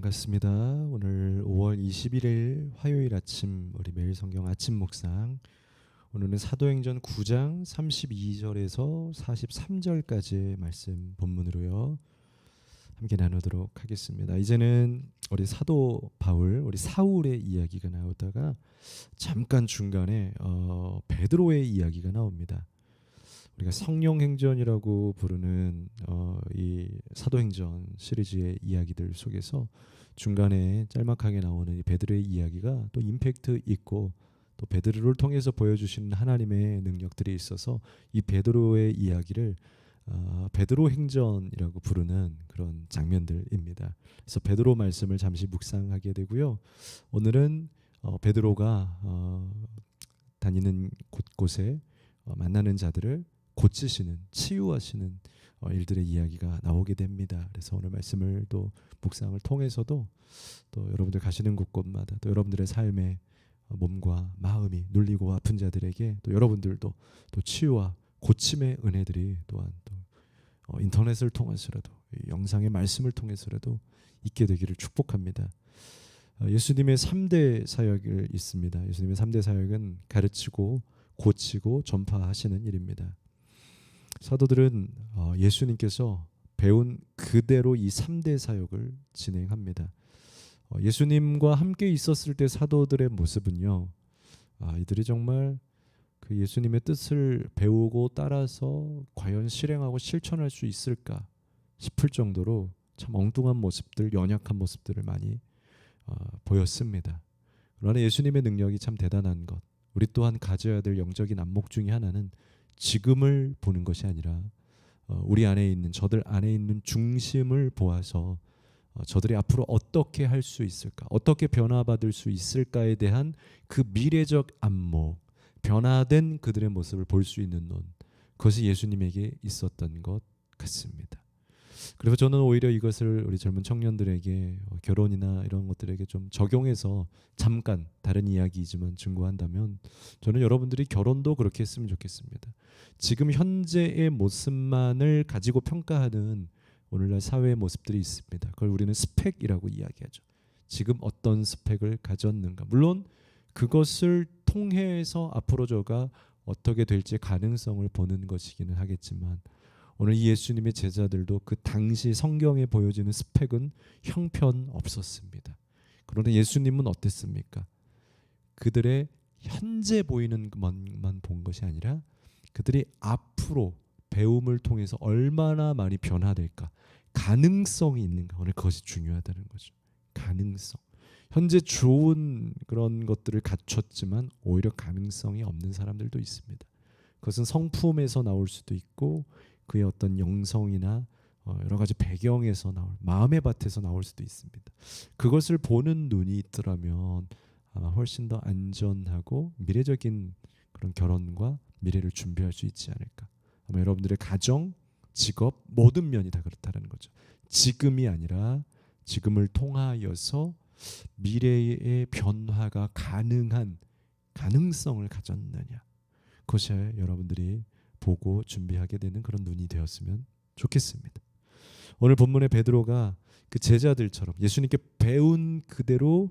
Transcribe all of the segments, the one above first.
반갑습니다. 오늘 5월 21일 화요일 아침 우리 매일 성경 아침 묵상. 오늘은 사도행전 9장 32절에서 43절까지의 말씀 본문으로요. 함께 나누도록 하겠습니다. 이제는 우리 사도 바울, 우리 사울의 이야기가 나오다가 잠깐 중간에 베드로의 이야기가 나옵니다. 우리가 성령행전이라고 부르는 이 사도행전 시리즈의 이야기들 속에서 중간에 짤막하게 나오는 이 베드로의 이야기가 또 임팩트 있고 또 베드로를 통해서 보여주시는 하나님의 능력들이 있어서 이 베드로의 이야기를 베드로 행전이라고 부르는 그런 장면들입니다. 그래서 베드로 말씀을 잠시 묵상하게 되고요. 오늘은 베드로가 다니는 곳곳에 만나는 자들을 고치시는, 치유하시는 일들의 이야기가 나오게 됩니다. 그래서 오늘 말씀을 또 묵상을 통해서도 또 여러분들 가시는 곳곳마다 또 여러분들의 삶에 몸과 마음이 눌리고 아픈 자들에게 또 여러분들도 또 치유와 고침의 은혜들이 또한 또 인터넷을 통해서라도 영상의 말씀을 통해서라도 있게 되기를 축복합니다. 예수님의 3대 사역이 있습니다. 예수님의 3대 사역은 가르치고 고치고 전파하시는 일입니다. 사도들은 예수님께서 배운 그대로 이 3대 사역을 진행합니다. 예수님과 함께 있었을 때 사도들의 모습은요, 이들이 정말 그 예수님의 뜻을 배우고 따라서 과연 실행하고 실천할 수 있을까 싶을 정도로 참 엉뚱한 모습들, 연약한 모습들을 많이 보였습니다. 그러나 예수님의 능력이 참 대단한 것, 우리 또한 가져야 될 영적인 안목 중에 하나는 지금을 보는 것이 아니라 우리 안에 있는, 저들 안에 있는 중심을 보아서 저들이 앞으로 어떻게 할 수 있을까, 어떻게 변화받을 수 있을까에 대한 그 미래적 안목, 변화된 그들의 모습을 볼 수 있는 눈, 그것이 예수님에게 있었던 것 같습니다. 그래서 저는 오히려 이것을 우리 젊은 청년들에게 결혼이나 이런 것들에게 좀 적용해서 잠깐 다른 이야기이지만 증거한다면 저는 여러분들이 결혼도 그렇게 했으면 좋겠습니다. 지금 현재의 모습만을 가지고 평가하는 오늘날 사회의 모습들이 있습니다. 그걸 우리는 스펙이라고 이야기하죠. 지금 어떤 스펙을 가졌는가. 물론 그것을 통해서 앞으로 저가 어떻게 될지 가능성을 보는 것이기는 하겠지만 오늘 이 예수님의 제자들도 그 당시 성경에 보여지는 스펙은 형편없었습니다. 그런데 예수님은 어땠습니까? 그들의 현재 보이는 것만 본 것이 아니라 그들이 앞으로 배움을 통해서 얼마나 많이 변화될까, 가능성이 있는가, 오늘 그것이 중요하다는 거죠. 가능성. 현재 좋은 그런 것들을 갖췄지만 오히려 가능성이 없는 사람들도 있습니다. 그것은 성품에서 나올 수도 있고 그의 어떤 영성이나 여러 가지 배경에서 나올, 마음의 밭에서 나올 수도 있습니다. 그것을 보는 눈이 있더라면 아마 훨씬 더 안전하고 미래적인 그런 결혼과 미래를 준비할 수 있지 않을까. 아마 여러분들의 가정, 직업 모든 면이 다 그렇다는 거죠. 지금이 아니라 지금을 통하여서 미래의 변화가 가능한 가능성을 가졌느냐. 그것이 여러분들이 보고 준비하게 되는 그런 눈이 되었으면 좋겠습니다. 오늘 본문의 베드로가 그 제자들처럼 예수님께 배운 그대로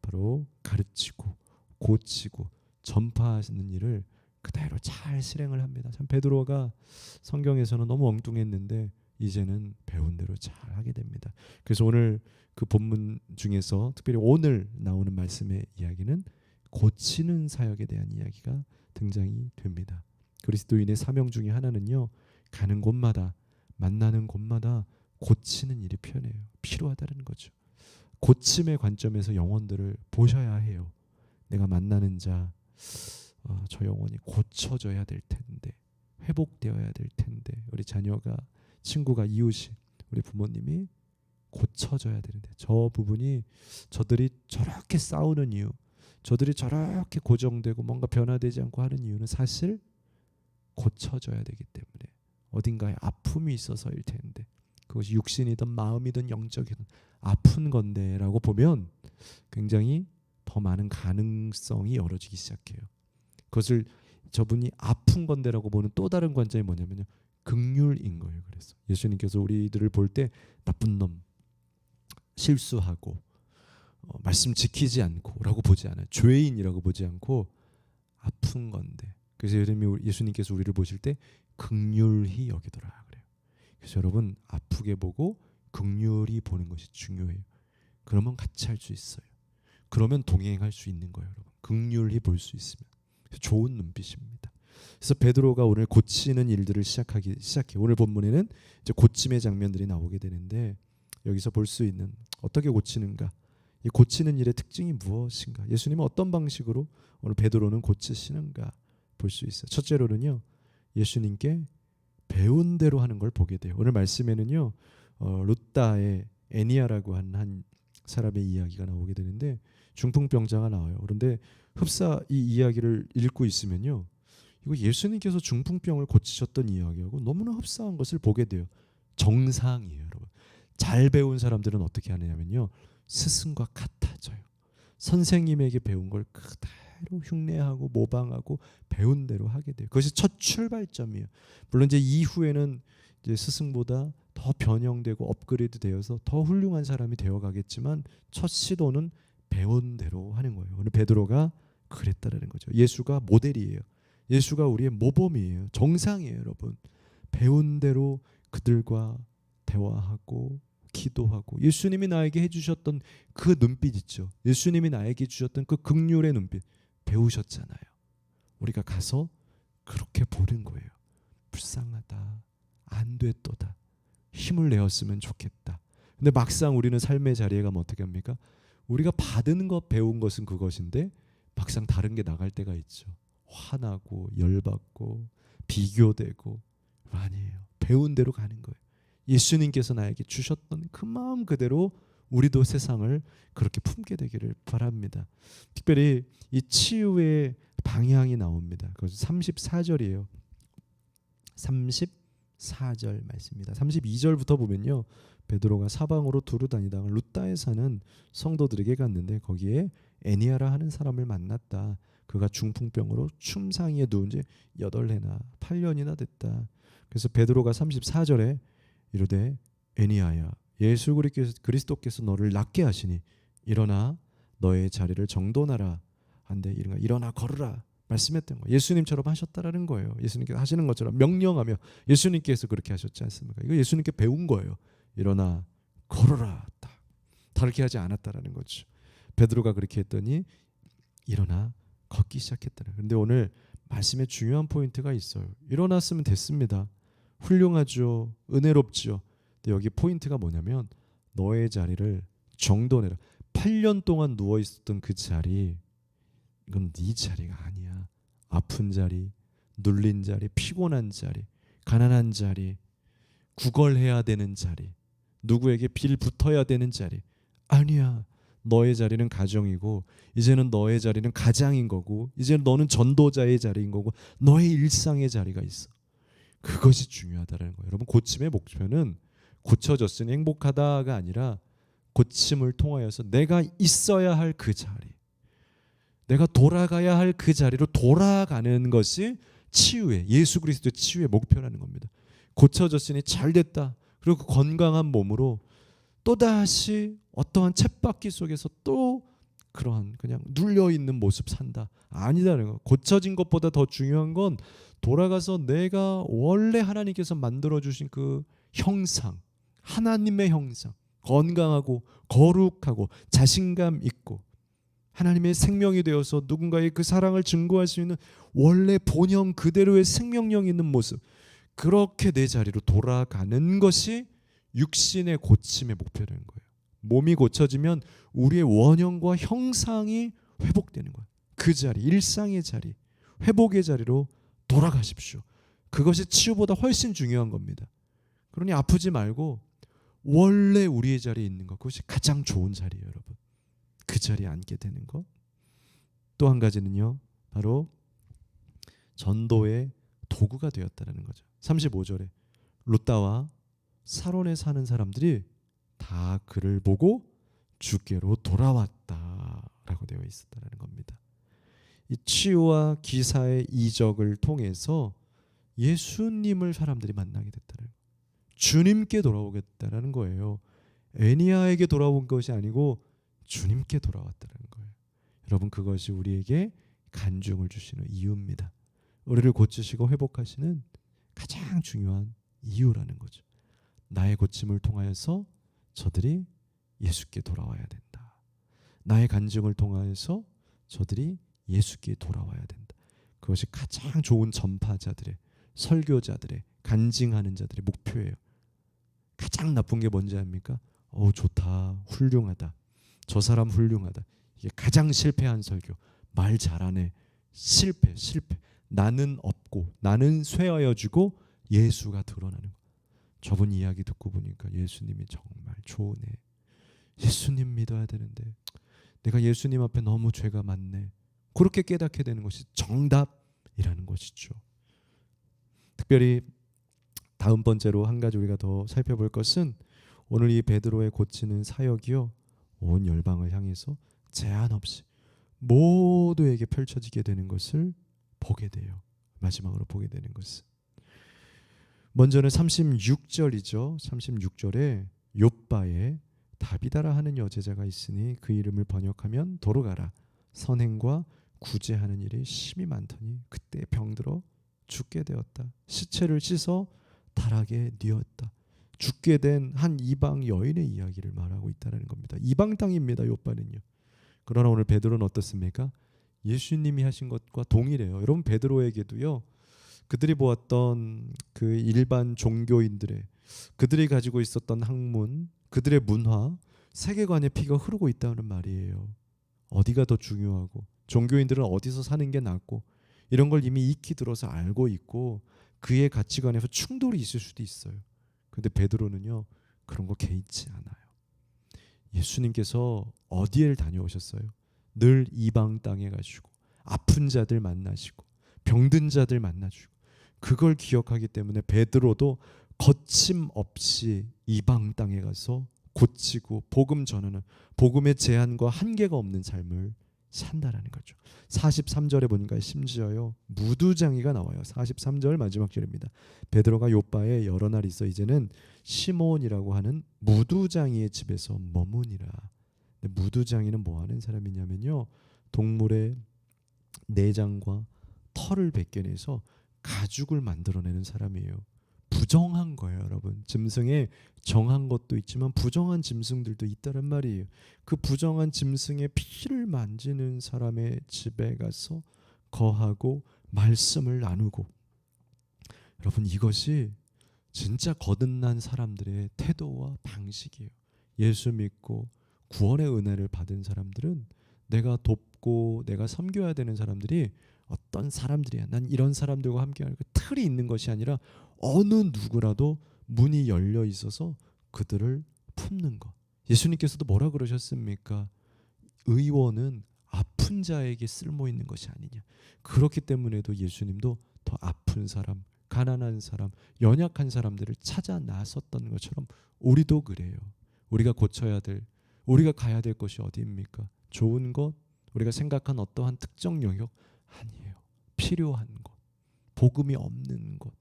바로 가르치고 고치고 전파하는 일을 그대로 잘 실행을 합니다. 참 베드로가 성경에서는 너무 엉뚱했는데 이제는 배운 대로 잘 하게 됩니다. 그래서 오늘 그 본문 중에서 특별히 오늘 나오는 말씀의 이야기는 고치는 사역에 대한 이야기가 등장이 됩니다. 그리스도인의 사명 중에 하나는요, 가는 곳마다 만나는 곳마다 고치는 일이 필요하다는 거죠. 고침의 관점에서 영혼들을 보셔야 해요. 내가 만나는 자, 저 영혼이 고쳐져야 될 텐데, 회복되어야 될 텐데, 우리 자녀가, 친구가, 이웃이, 우리 부모님이 고쳐져야 되는데, 저 부분이 저들이 저렇게 싸우는 이유, 저들이 저렇게 고정되고 뭔가 변화되지 않고 하는 이유는 사실 고쳐져야 되기 때문에 어딘가에 아픔이 있어서일 텐데, 그것이 육신이든 마음이든 영적이든 아픈 건데 라고 보면 굉장히 더 많은 가능성이 열어지기 시작해요. 그것을 저분이 아픈 건데라고 보는 또 다른 관점이 뭐냐면요, 긍휼인 거예요. 그래서 예수님께서 우리들을 볼 때 나쁜 놈, 실수하고 말씀 지키지 않고라고 보지 않아요. 죄인이라고 보지 않고 아픈 건데. 그래서 예수님께서 우리를 보실 때 긍휼히 여기더라 그래요. 그래서 여러분 아프게 보고 긍휼히 보는 것이 중요해요. 그러면 같이 할 수 있어요. 그러면 동행할 수 있는 거예요, 여러분. 긍휼히 볼 수 있으면. 좋은 눈빛입니다. 그래서 베드로가 오늘 고치는 일들을 시작해. 오늘 본문에는 이제 고침의 장면들이 나오게 되는데 여기서 볼 수 있는 어떻게 고치는가? 이 고치는 일의 특징이 무엇인가? 예수님은 어떤 방식으로 오늘 베드로는 고치시는가 볼 수 있어요. 첫째로는요, 예수님께 배운 대로 하는 걸 보게 돼요. 오늘 말씀에는요, 루다의 애니아라고 하는 한 사람의 이야기가 나오게 되는데 중풍병자가 나와요. 그런데 흡사 이 이야기를 읽고 있으면요, 이거 예수님께서 중풍병을 고치셨던 이야기하고 너무나 흡사한 것을 보게 돼요. 정상이에요, 여러분. 잘 배운 사람들은 어떻게 하느냐면요, 스승과 같아져요. 선생님에게 배운 걸 그대로 흉내하고 모방하고 배운 대로 하게 돼요. 그것이 첫 출발점이에요. 물론 이제 이후에는 이제 스승보다 더 변형되고 업그레이드 되어서 더 훌륭한 사람이 되어가겠지만 첫 시도는 배운 대로 하는 거예요. 오늘 베드로가 그랬다라는 거죠. 예수가 모델이에요. 예수가 우리의 모범이에요. 정상이에요, 여러분. 배운 대로 그들과 대화하고 기도하고 예수님이 나에게 해주셨던 그 눈빛 있죠. 예수님이 나에게 주셨던 그 긍휼의 눈빛 배우셨잖아요. 우리가 가서 그렇게 보는 거예요. 불쌍하다. 안 됐도다. 힘을 내었으면 좋겠다. 근데 막상 우리는 삶의 자리에 가면 어떻게 합니까? 우리가 받은 것 배운 것은 그것인데 막상 다른 게 나갈 때가 있죠. 화나고 열받고 비교되고. 아니에요. 배운 대로 가는 거예요. 예수님께서 나에게 주셨던 그 마음 그대로 우리도 세상을 그렇게 품게 되기를 바랍니다. 특별히 이 치유의 방향이 나옵니다. 그것은 34절이에요. 34절 말씀입니다. 32절부터 보면요, 베드로가 사방으로 두루 다니다가 루다에 사는 성도들에게 갔는데 거기에 애니아라 하는 사람을 만났다. 그가 중풍병으로 춤상에 누운 지 8해나 8년이나 됐다. 그래서 베드로가 34절에 이르되 애니아야, 예수 그리스도께서 너를 낫게 하시니 일어나 너의 자리를 정돈하라 한데 일어나 걸으라 말씀했던 거예요. 예수님처럼 하셨다라는 거예요. 예수님께서 하시는 것처럼 명령하며 예수님께서 그렇게 하셨지 않습니까? 이거 예수님께 배운 거예요. 일어나 걸어라. 다르게 하지 않았다라는 거죠. 베드로가 그렇게 했더니 일어나 걷기 시작했다는. 그런데 오늘 말씀에 중요한 포인트가 있어요. 일어났으면 됐습니다. 훌륭하죠. 은혜롭죠. 근데 여기 포인트가 뭐냐면 너의 자리를 정돈해라. 8년 동안 누워 있었던 그 자리, 이건 네 자리가 아니야. 아픈 자리, 눌린 자리, 피곤한 자리, 가난한 자리, 구걸해야 되는 자리, 누구에게 빌 붙어야 되는 자리 아니야. 너의 자리는 가정이고 이제는 너의 자리는 가장인 거고 이제는 너는 전도자의 자리인 거고 너의 일상의 자리가 있어. 그것이 중요하다는 거예요. 여러분, 고침의 목표는 고쳐졌으니 행복하다가 아니라 고침을 통하여서 내가 있어야 할 그 자리, 내가 돌아가야 할 그 자리로 돌아가는 것이 치유의, 예수 그리스도의 치유의 목표라는 겁니다. 고쳐졌으니 잘 됐다. 그리고 그 건강한 몸으로 또다시 어떠한 쳇바퀴 속에서 또 그러한 그냥 눌려있는 모습 산다. 아니다는 거. 고쳐진 것보다 더 중요한 건 돌아가서 내가 원래 하나님께서 만들어주신 그 형상, 하나님의 형상, 건강하고 거룩하고 자신감 있고 하나님의 생명이 되어서 누군가의 그 사랑을 증거할 수 있는 원래 본형 그대로의 생명력 있는 모습, 그렇게 내 자리로 돌아가는 것이 육신의 고침의 목표라는 거예요. 몸이 고쳐지면 우리의 원형과 형상이 회복되는 거예요. 그 자리, 일상의 자리, 회복의 자리로 돌아가십시오. 그것이 치유보다 훨씬 중요한 겁니다. 그러니 아프지 말고 원래 우리의 자리에 있는 것, 그것이 가장 좋은 자리예요, 여러분. 그 자리에 앉게 되는 것. 또 한 가지는요, 바로 전도의 도구가 되었다는 거죠. 35절에 루다와 사론에 사는 사람들이 다 그를 보고 주께로 돌아왔다라고 되어 있었다는 겁니다. 이 치유와 기사의 이적을 통해서 예수님을 사람들이 만나게 됐다는 거예요. 주님께 돌아오겠다는 거예요. 애니아에게 돌아온 것이 아니고 주님께 돌아왔다는 거예요. 여러분, 그것이 우리에게 간증을 주시는 이유입니다. 우리를 고치시고 회복하시는 가장 중요한 이유라는 거죠. 나의 고침을 통하여서 저들이 예수께 돌아와야 된다. 나의 간증을 통하여서 저들이 예수께 돌아와야 된다. 그것이 가장 좋은 전파자들의, 설교자들의, 간증하는 자들의 목표예요. 가장 나쁜 게 뭔지 압니까? 좋다, 훌륭하다, 저 사람 훌륭하다. 이게 가장 실패한 설교. 말 잘하네. 실패. 나는 없고 나는 쇠하여지고 예수가 드러나는 거. 저분 이야기 듣고 보니까 예수님이 정말 좋으네. 예수님 믿어야 되는데 내가 예수님 앞에 너무 죄가 많네. 그렇게 깨닫게 되는 것이 정답이라는 것이죠. 특별히 다음 번째로 한 가지 우리가 더 살펴볼 것은 오늘 이 베드로의 고치는 사역이요, 온 열방을 향해서 제한 없이 모두에게 펼쳐지게 되는 것을 보게 돼요. 마지막으로 보게 되는 것은 먼저는 36절이죠. 36절에 욥바에 다비다라 하는 여제자가 있으니 그 이름을 번역하면 도로 가라. 선행과 구제하는 일이 심히 많더니 그때 병들어 죽게 되었다. 시체를 씻어 달하게 뉘었다. 죽게 된 한 이방 여인의 이야기를 말하고 있다는 겁니다. 이방 땅입니다. 욥바는요. 그러나 오늘 베드로는 어떻습니까? 예수님이 하신 것과 동일해요. 여러분, 베드로에게도요, 그들이 보았던 그 일반 종교인들의, 그들이 가지고 있었던 학문, 그들의 문화, 세계관의 피가 흐르고 있다는 말이에요. 어디가 더 중요하고 종교인들은 어디서 사는 게 낫고 이런 걸 이미 익히 들어서 알고 있고 그의 가치관에서 충돌이 있을 수도 있어요. 그런데 베드로는요, 그런 거 개의치 않아요. 예수님께서 어디에 다녀오셨어요? 늘 이방 땅에 가시고 아픈 자들 만나시고 병든 자들 만나시고 그걸 기억하기 때문에 베드로도 거침없이 이방 땅에 가서 고치고 복음 전하는, 복음의 제한과 한계가 없는 삶을 산다라는 거죠. 43절에 보니까 심지어요, 무두장이가 나와요. 43절 마지막 절입니다. 베드로가 욥바에 여러 날 있어 이제는 시몬이라고 하는 무두장이의 집에서 머무니라. 무두장이는 뭐 하는 사람이냐면요, 동물의 내장과 털을 벗겨내서 가죽을 만들어내는 사람이에요. 부정한 거예요, 여러분. 짐승에 정한 것도 있지만 부정한 짐승들도 있다란 말이에요. 그 부정한 짐승의 피를 만지는 사람의 집에 가서 거하고 말씀을 나누고, 여러분, 이것이 진짜 거듭난 사람들의 태도와 방식이에요. 예수 믿고 구원의 은혜를 받은 사람들은 내가 돕고 내가 섬겨야 되는 사람들이 어떤 사람들이야, 난 이런 사람들과 함께하는 그 틀이 있는 것이 아니라 어느 누구라도 문이 열려 있어서 그들을 품는 것. 예수님께서도 뭐라 그러셨습니까? 의원은 아픈 자에게 쓸모 있는 것이 아니냐. 그렇기 때문에도 예수님도 더 아픈 사람, 가난한 사람, 연약한 사람들을 찾아 나섰던 것처럼 우리도 그래요. 우리가 고쳐야 될, 우리가 가야 될 것이 어디입니까? 좋은 것, 우리가 생각한 어떠한 특정 영역 아니에요. 필요한 것, 복음이 없는 곳,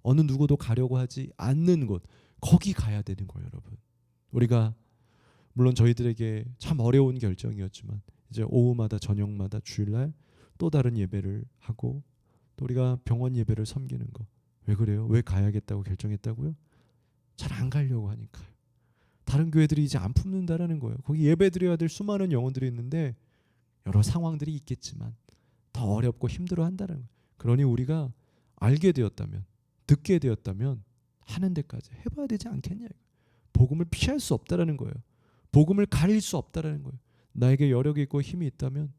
어느 누구도 가려고 하지 않는 곳, 거기 가야 되는 거예요, 여러분. 우리가 물론 저희들에게 참 어려운 결정이었지만 이제 오후마다 저녁마다 주일날 또 다른 예배를 하고 또 우리가 병원 예배를 섬기는 거, 왜 그래요? 왜 가야겠다고 결정했다고요? 잘 안 가려고 하니까요. 다른 교회들이 이제 안 품는다라는 거예요. 거기 예배 드려야 될 수많은 영혼들이 있는데 여러 상황들이 있겠지만 더 어렵고 힘들어 한다는 거예요. 그러니 우리가 알게 되었다면, 듣게 되었다면 하는 데까지 해봐야 되지 않겠냐. 복음을 피할 수 없다라는 거예요. 복음을 가릴 수 없다라는 거예요. 나에게 여력이 있고 힘이 있다면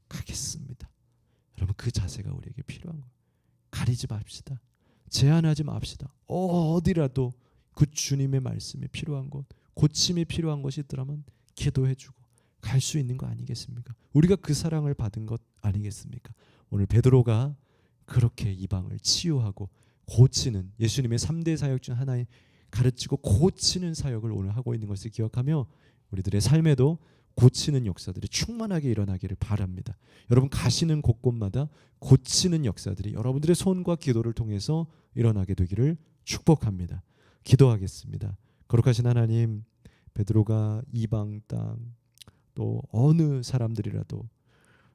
가겠습니다. 여러분, 그 자세가 우리에게 필요한 거예요. 가리지 맙시다. 제한하지 맙시다. 어디라도 그 주님의 말씀이 필요한 것, 고침이 필요한 것이 있더라면 기도해주고 갈 수 있는 거 아니겠습니까? 우리가 그 사랑을 받은 것 아니겠습니까? 오늘 베드로가 그렇게 이방을 치유하고 고치는, 예수님의 3대 사역 중 하나인 가르치고 고치는 사역을 오늘 하고 있는 것을 기억하며 우리들의 삶에도 고치는 역사들이 충만하게 일어나기를 바랍니다. 여러분, 가시는 곳곳마다 고치는 역사들이 여러분들의 손과 기도를 통해서 일어나게 되기를 축복합니다. 기도하겠습니다. 거룩하신 하나님, 베드로가 이방 땅 또 어느 사람들이라도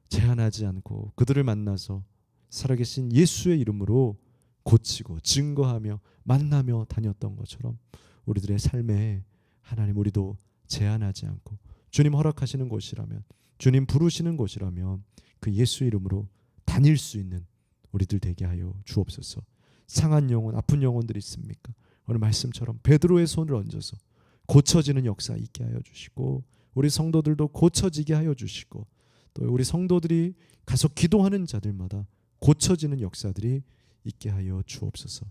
제한하지 않고 그들을 만나서 살아계신 예수의 이름으로 고치고 증거하며 만나며 다녔던 것처럼 우리들의 삶에 하나님 우리도 제한하지 않고 주님 허락하시는 곳이라면, 주님 부르시는 곳이라면 그 예수 이름으로 다닐 수 있는 우리들 되게 하여 주옵소서. 상한 영혼, 아픈 영혼들이 있습니까? 오늘 말씀처럼 베드로의 손을 얹어서 고쳐지는 역사 있게 하여 주시고, 우리 성도들도 고쳐지게 하여 주시고, 또 우리 성도들이 가서 기도하는 자들마다 고쳐지는 역사들이 있게 하여 주옵소서.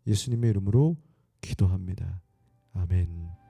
예수님의 이름으로 기도합니다. 아멘.